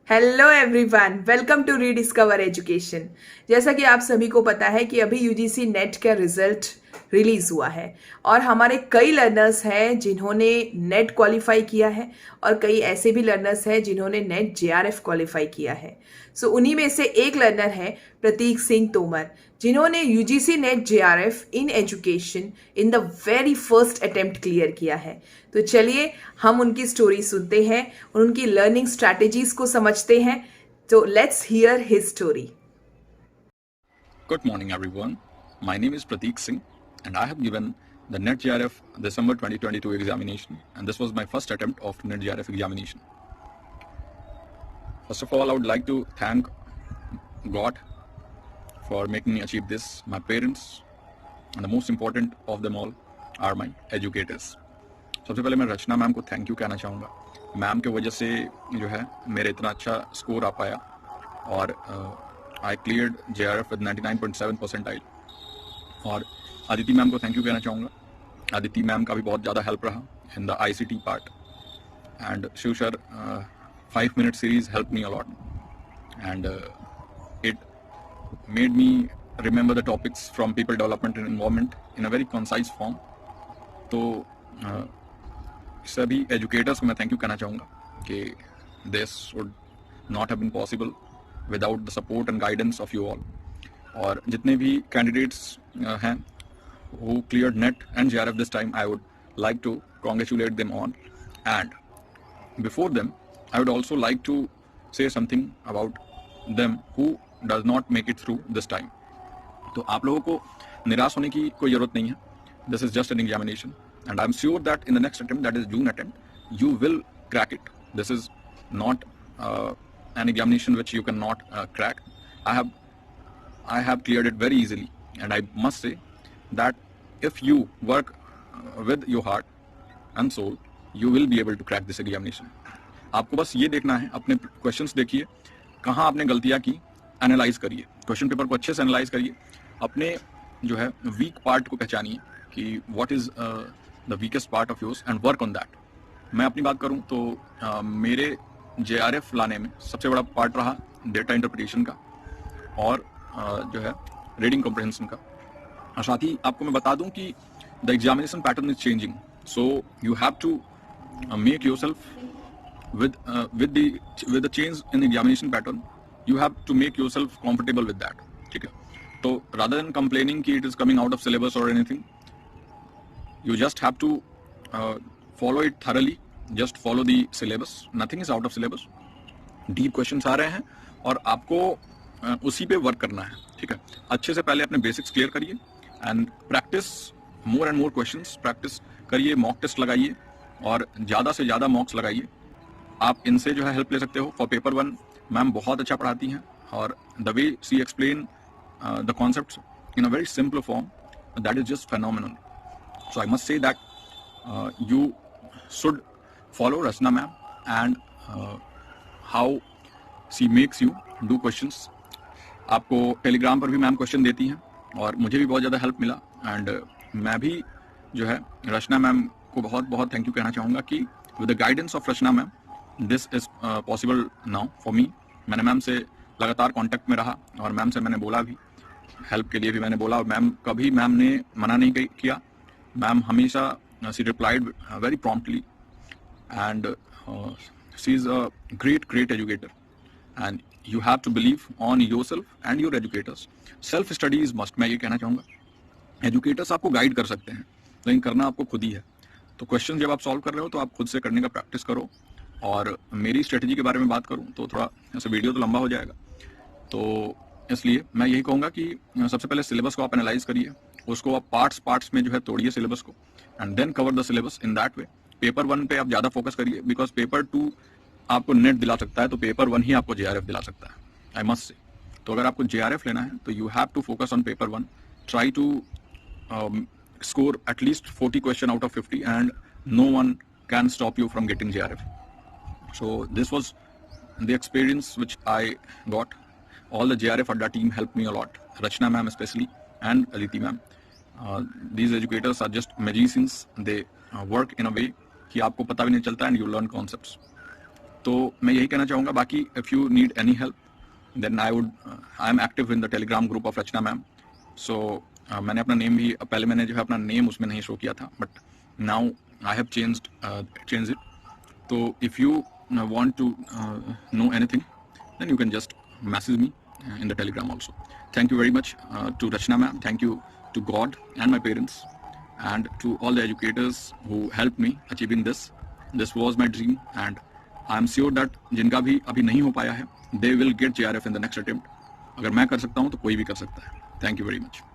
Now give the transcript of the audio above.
Hello everyone, welcome to rediscover education. जैसा कि आप सभी को पता है कि अभी यूजीसी नेट का रिजल्ट रिलीज हुआ है और हमारे कई लर्नर्स हैं जिन्होंने नेट क्वालिफाई किया है और कई ऐसे भी लर्नर्स हैं जिन्होंने नेट जेआरएफ क्वालिफाई किया है। उन्हीं में से एक लर्नर है प्रतीक सिंह तोमर, जिन्होंने UGC net JRF in education in the very first attempt clear किया है। तो चलिए हम उनकी स्टोरी सुनते हैं और उनकी लर्निंग स्ट्रैटेजीज को समझते हैं। तो let's hear his story. Good morning, everyone. My name is Prateek Singh, and I have given the NET JRF December 2022 examination, and this was my first attempt of NET JRF examination. First of all, I would like to thank God for making me achieve this, my parents, and the most important of them all are my educators. सबसे पहले मैं रचना ma'am को thank you कहना चाहूँगा। Ma'am के वजह से जो है मेरे इतना अच्छा स्कोर आ पाया और आई क्लियर्ड JRF विद 99.7 परसेंटाइल। और अदिति मैम को थैंक यू कहना चाहूँगा। अदिति मैम का भी बहुत ज़्यादा हेल्प रहा in the ICT part, and Shiv sir 5 minute series help me a lot, and it made me remember the topics from people development and involvement in a very concise form. तो सभी educators को मैं thank you कहना चाहूँगा कि this would not have been possible without the support and guidance of you all. और जितने भी कैंडिडेट्स हैं who cleared NET and JRF this time, I would like to congratulate them on. And before them, I would also like to say something about them who does not make it through this time. तो आप लोगों को निराश होने की कोई ज़रूरत नहीं है. This is just an examination, and I'm sure that in the next attempt, that is June attempt, you will crack it. This is not an examination which you cannot crack. I have cleared it very easily, and I must say that if you work with your heart and soul, you will be able to crack this examination. आपको बस ये देखना है, अपने questions देखिए, कहाँ आपने गलतियाँ की, एनालाइज करिए, क्वेश्चन पेपर को अच्छे से एनालाइज करिए, अपने जो है वीक पार्ट को पहचानिए कि what is the weakest part of yours and work on that. मैं अपनी बात करूं तो मेरे JRF लाने में सबसे बड़ा पार्ट रहा डेटा इंटरप्रिटेशन का और जो है रीडिंग कॉम्प्रिहेंशन का। और साथ ही आपको मैं बता दूं कि the examination pattern is changing, so you have to make yourself with the change in examination pattern, you have to make yourself comfortable with that. ठीक है, तो rather than complaining कि it is coming out of syllabus or anything, you just have to follow it thoroughly. Just follow the syllabus. Nothing is out of syllabus. Deep questions आ रहे हैं और आपको उसी पे वर्क करना है। ठीक है, अच्छे से पहले अपने बेसिक्स क्लियर करिए and practice more and more questions, practice करिए, मॉक टेस्ट लगाइए और ज़्यादा से ज़्यादा मॉक्स लगाइए। आप इनसे जो है हेल्प ले सकते हो फॉर पेपर 1। मैम बहुत अच्छा पढ़ाती हैं और the way she explain the concepts in a very simple form, that is just phenomenal. So I must say that you should follow Rachna ma'am and how she makes you do questions. आपको Telegram पर भी ma'am question देती हैं और मुझे भी बहुत ज़्यादा हेल्प मिला, एंड मैं भी जो है रचना मैम को बहुत बहुत थैंक यू कहना चाहूँगा कि with the guidance of Rachna ma'am this is possible now for me. मैंने मैम से लगातार कांटेक्ट में रहा और मैम से मैंने बोला भी, हेल्प के लिए भी मैंने बोला और मैम कभी मैम ने मना नहीं किया। मैम हमेशा she replied very promptly, and she is a great educator, and you have to believe on yourself and your educators. Self study is must. मैं ये कहना चाहूँगा, एजुकेटर्स आपको गाइड कर सकते हैं लेकिन करना आपको खुद ही है। तो क्वेश्चन जब आप सॉल्व कर रहे हो तो आप खुद से करने का प्रैक्टिस करो। और मेरी स्ट्रेटजी के बारे में बात करूँ तो थोड़ा ऐसे वीडियो तो लंबा हो जाएगा, तो इसलिए मैं यही कहूँगा कि सबसे पहले सिलेबस को आप एनालाइज करिए, उसको आप पार्ट्स में जो है तोड़िए सिलेबस को, and then cover the syllabus in that way. Paper 1 पे आप ज़्यादा फोकस करिए, बिकॉज पेपर 2 आपको नेट दिला सकता है, तो पेपर 1 ही आपको JRF दिला सकता है, आई मस्ट से। तो अगर आपको JRF लेना है तो you have to focus on paper 1, try to score at least 40 question out of 50, and no one can stop you from getting JRF. So this was the experience which I got. All the JRF Adda team helped me a lot, Rachna ma'am especially and Aditi ma'am. These educators are just magicians. They work in a way कि आपको पता भी नहीं चलता, and you learn concepts. तो मैं यही कहना चाहूँगा. बाकी if you need any help then I am active in the Telegram group of Rachna ma'am. So मैंने अपना नेम भी, पहले मैंने जो है अपना नेम उसमें नहीं शो किया था, but now I have change it. तो if you want to know anything, then you can just message me in the telegram also. Thank you very much to Rachna ma'am. Thank you to God and my parents, and to all the educators who helped me achieving this. This was my dream, and I am sure that जिनका भी अभी नहीं हो पाया है, they will get JRF in the next attempt. अगर मैं कर सकता हूँ तो कोई भी कर सकता है. Thank you very much.